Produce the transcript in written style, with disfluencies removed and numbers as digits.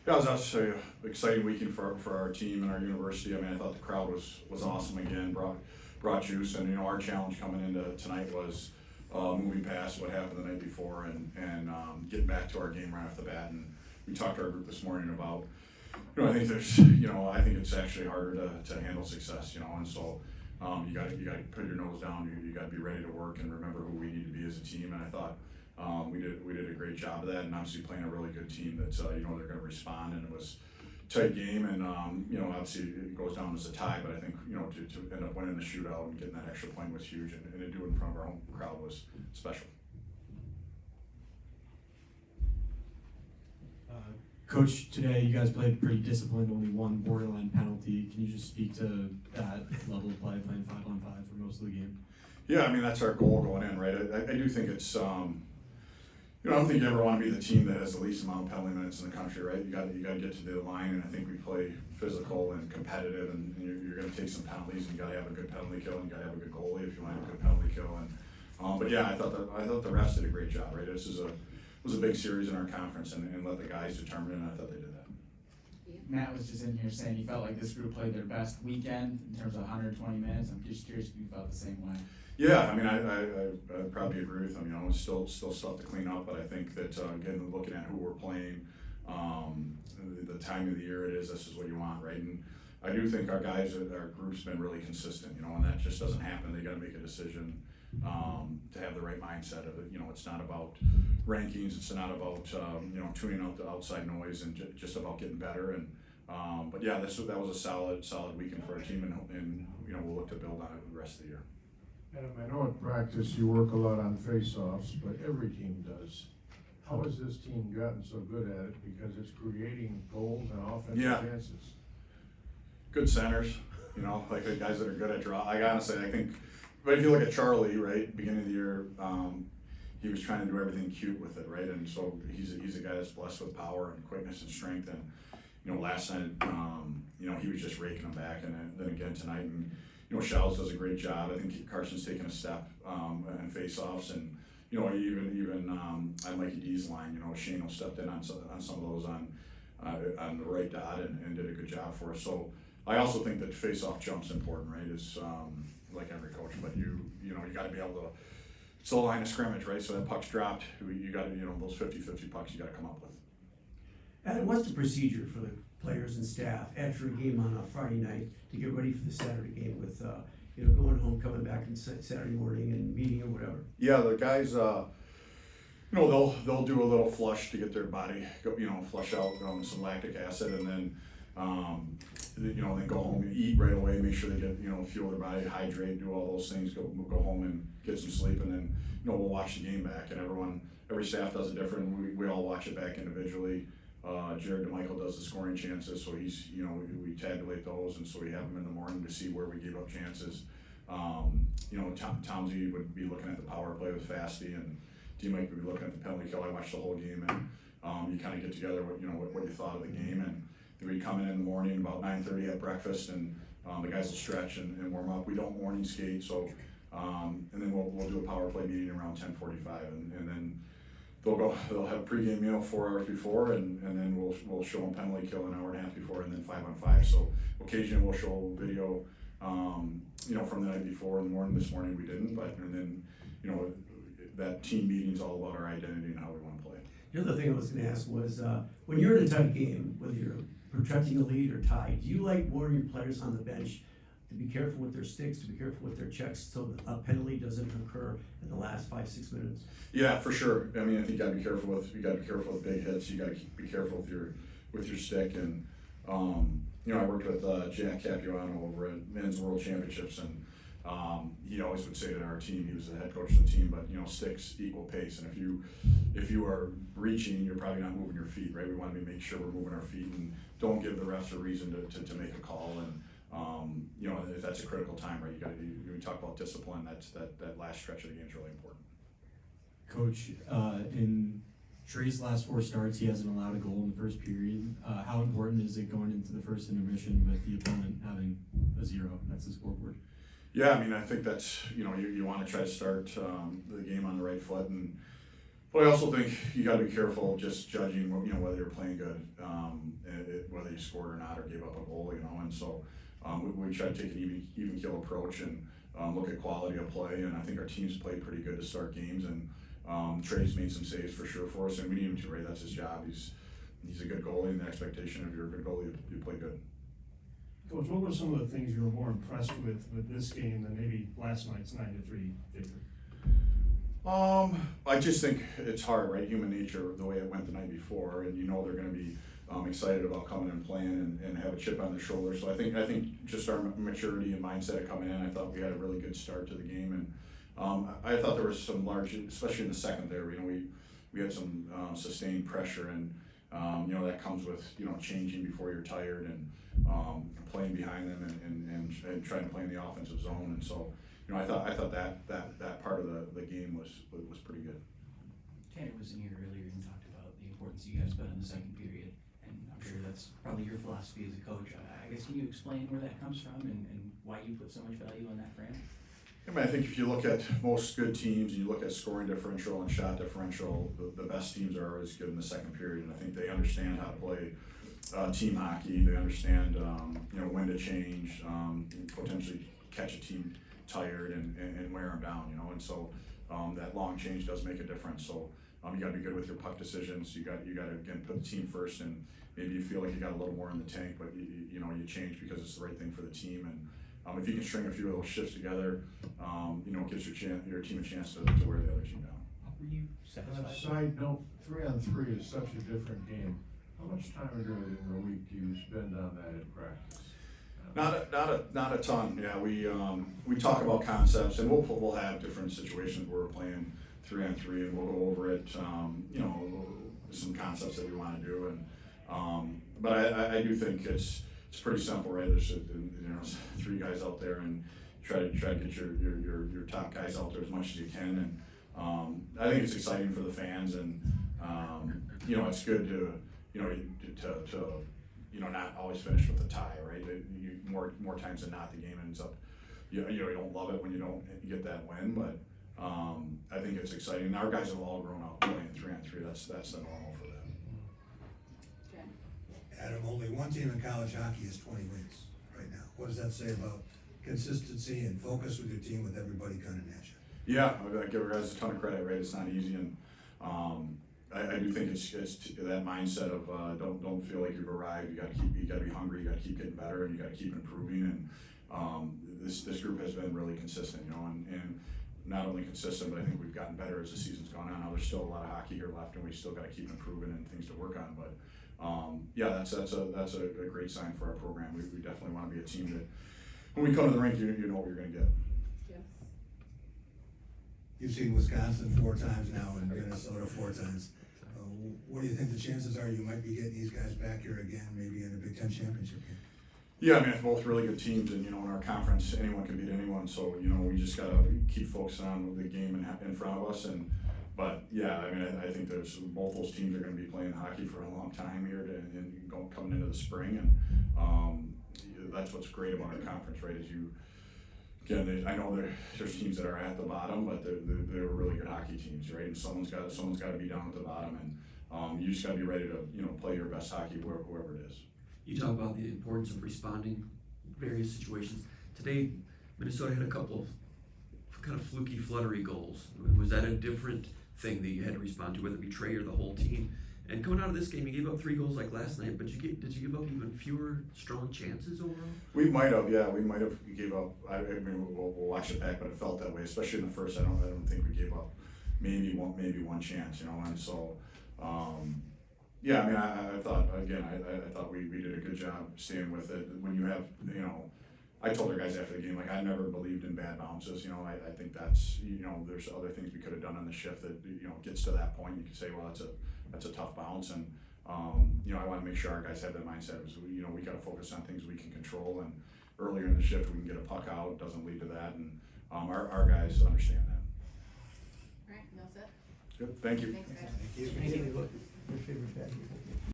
Yeah, it was an exciting weekend for our team and our university. I mean, I thought the crowd was awesome again, brought juice, and our challenge coming into tonight was moving past what happened the night before and getting back to our game right off the bat. And we talked to our group this morning about, I think I think it's actually harder to handle success, and so you got to put your nose down. You got to be ready to work and remember who we need to be as a team. And I thought we did a great job of that, and obviously playing a really good team that they're going to respond. And it was a tight game, and obviously it goes down as a tie. But I think to end up winning the shootout and getting that extra point was huge, and to do it in front of our home crowd was special. Coach, today you guys played pretty disciplined, only one borderline penalty. Can you just speak to that level of play, playing 5-on-5 for most of the game? Yeah, I mean, that's our goal going in, right? I do think it's, I don't think you ever want to be the team that has the least amount of penalty minutes in the country, right? You got to get to the line, and I think we play physical and competitive, and you're going to take some penalties, and you got to have a good penalty kill, and you got to have a good goalie if you want to have a good penalty kill. And but yeah, I thought the refs did a great job, right? This was a big series in our conference, and let the guys determine it, and I thought they did that. Matt was just in here saying he felt like this group played their best weekend in terms of 120 minutes. I'm just curious if you felt the same way. Yeah, I mean, I probably agree with them. It's still stuff to clean up, but I think that again, looking at who we're playing, the time of the year it is, this is what you want, right? And I do think our group's been really consistent, and that just doesn't happen. They got to make a decision to have the right mindset of it. It's not about rankings. It's not about tuning out the outside noise, and just about getting better. And but yeah, that was a solid weekend for our team, and we'll look to build on it the rest of the year. Adam, I know in practice you work a lot on faceoffs, but every team does. How has this team gotten so good at it? Because it's creating goals and offensive chances. Good centers, like the guys that are good at draw. I think, but if you look at Charlie, right, beginning of the year, he was trying to do everything cute with it, right? And so he's a guy that's blessed with power and quickness and strength. And last night, he was just raking them back, and then again tonight, and Shouts does a great job. I think Carson's taken a step in face-offs, and even on Mikey D's line, Shane stepped in on some of those on the right dot and did a good job for us. So I also think that face-off jump's important, right? Is like every coach, but you got to be able to. It's the line of scrimmage, right? So that puck's dropped. You got to those 50-50 pucks you got to come up with. And what's the procedure for the players and staff after a game on a Friday night to get ready for the Saturday game with going home, coming back on Saturday morning and meeting or whatever? Yeah, the guys, they'll do a little flush to get their body, flush out some lactic acid, and then then go home and eat right away. Make sure they get fuel their body, hydrate, do all those things. Go home and get some sleep, and then we'll watch the game back. And every staff does it different. We all watch it back individually. Jared DeMichael does the scoring chances, so he's we tabulate those, and so we have them in the morning to see where we gave up chances. Tomsey would be looking at the power play with Fasty, and D-Mike would be looking at the penalty kill. I watched the whole game, and you kind of get together what you thought of the game, and then we come in the morning about 9:30 at breakfast, and the guys will stretch and warm up. We don't morning skate, so and then we'll do a power play meeting around 10:45, and then they'll have a pregame meal 4 hours before, and then we'll show them penalty kill an hour and a half before, and then 5-on-5. So occasionally we'll show video, from the night before. In the morning, this morning we didn't, and then that team meeting's all about our identity and how we want to play. The other thing I was going to ask was when you're in a tight game, whether you're protecting a lead or tied, do you like warning your players on the bench to be careful with their sticks, to be careful with their checks, so that a penalty doesn't occur in the last 5-6 minutes? Yeah, for sure. I mean, I think you got to be careful with big hits. You got to be careful with your stick. And I worked with Jack Capuano over at Men's World Championships, and he always would say to our team, he was the head coach of the team, but sticks equal pace. And if you are reaching, you're probably not moving your feet, right? We want to make sure we're moving our feet, and don't give the refs a reason to make a call. And if that's a critical time, right? When we talk about discipline, that last stretch of the game is really important. Coach, in Trey's last 4 starts, he hasn't allowed a goal in the first period. How important is it going into the first intermission with the opponent having a 0? That's the scoreboard. Yeah, I mean, I think that's you want to try to start the game on the right foot, and But I also think you gotta be careful of just judging, you know, whether you're playing good, whether you scored or not, or gave up a goal, you know, and so, we try to take an even keel approach and, look at quality of play, and I think our team's played pretty good to start games, and, Trey's made some saves for sure for us, and we need him to, right, that's his job, he's a good goalie, and the expectation of you're a good goalie, you play good. Coach, what were some of the things you were more impressed with this game than maybe last night's 9-3 victory? I just think it's hard, right? Human nature, the way it went the night before, and you know they're going to be excited about coming and playing and have a chip on their shoulder. So I think just our maturity and mindset of coming in, I thought we had a really good start to the game, and I thought there was some large, especially in the second there. You know, we had some sustained pressure, and you know that comes with changing before you're tired and playing behind them and trying to play in the offensive zone, and so. I thought that part of the game was pretty good. Tanner was in here earlier and talked about the importance you guys put in the second period, and I'm sure that's probably your philosophy as a coach. I guess, can you explain where that comes from and why you put so much value on that frame? I mean, I think if you look at most good teams and you look at scoring differential and shot differential, the best teams are always good in the second period, and I think they understand how to play team hockey. They understand when to change, potentially catch a team tired and wear them down, and so that long change does make a difference. So you got to be good with your puck decisions. You got to again put the team first, and maybe you feel like you got a little more in the tank, but you change because it's the right thing for the team. And if you can string a few of those shifts together, it gives your team a chance to wear the other team down. Were you On a satisfied? side note, 3-on-3 is such a different game. How much time in the week do you spend on that in practice? Not a ton. Yeah, we talk about concepts, and we'll have different situations where we're playing 3-on-3, and we'll go over it. Some concepts that we want to do, and but I do think it's pretty simple, right? There's three guys out there, and try to get your top guys out there as much as you can, and I think it's exciting for the fans, and it's good to not always finish with a tie, right? More times than not, the game ends up, you don't love it when you don't get that win, but I think it's exciting. Our guys have all grown up playing 3-on-3. That's the normal for them. Adam, only one team in college hockey has 20 wins right now. What does that say about consistency and focus with your team with everybody coming at you? Yeah, I give our guys a ton of credit, right? It's not easy, and I do think it's that mindset of don't feel like you've arrived. You got to be hungry. You got to keep getting better, and you got to keep improving. And this group has been really consistent, and not only consistent, but I think we've gotten better as the season's gone on. Now there's still a lot of hockey here left, and we still got to keep improving and things to work on. But yeah, that's a great sign for our program. We definitely want to be a team that when we come to the rink, you know what you're going to get. Yes. You've seen Wisconsin 4 times now and Minnesota 4 times. What do you think the chances are you might be getting these guys back here again, maybe in a Big Ten championship game? Yeah, I mean, it's both really good teams, and in our conference, anyone can beat anyone. So we just gotta keep focusing on the game in front of us. But yeah, I mean, I think there's both those teams are going to be playing hockey for a long time here, and coming into the spring, and that's what's great about our conference, right? Is I know there's teams that are at the bottom, but they're really good hockey teams, right? And someone's got to be down at the bottom, and you just got to be ready to play your best hockey whoever it is. You talk about the importance of responding various situations. Today, Minnesota had a couple of kind of fluky, fluttery goals. Was that a different thing that you had to respond to, whether it be Trey or the whole team? And coming out of this game, you gave up 3 goals like last night, but did you give up even fewer strong chances overall? We might have, yeah. We might have gave up. I mean, we'll watch it back, but it felt that way, especially in the first. I don't think we gave up maybe one chance, and so. Yeah, I mean, I thought again. I thought we did a good job staying with it. When you have, I told our guys after the game, like, I never believed in bad bounces. I think that's, there's other things we could have done on the shift that gets to that point. You can say, well, that's a tough bounce, and I want to make sure our guys have that mindset. We got to focus on things we can control, and earlier in the shift we can get a puck out. It doesn't lead to that, and our guys understand that. All right, that's it. Good, thank you. Thanks, guys. Thank you. Your favorite bad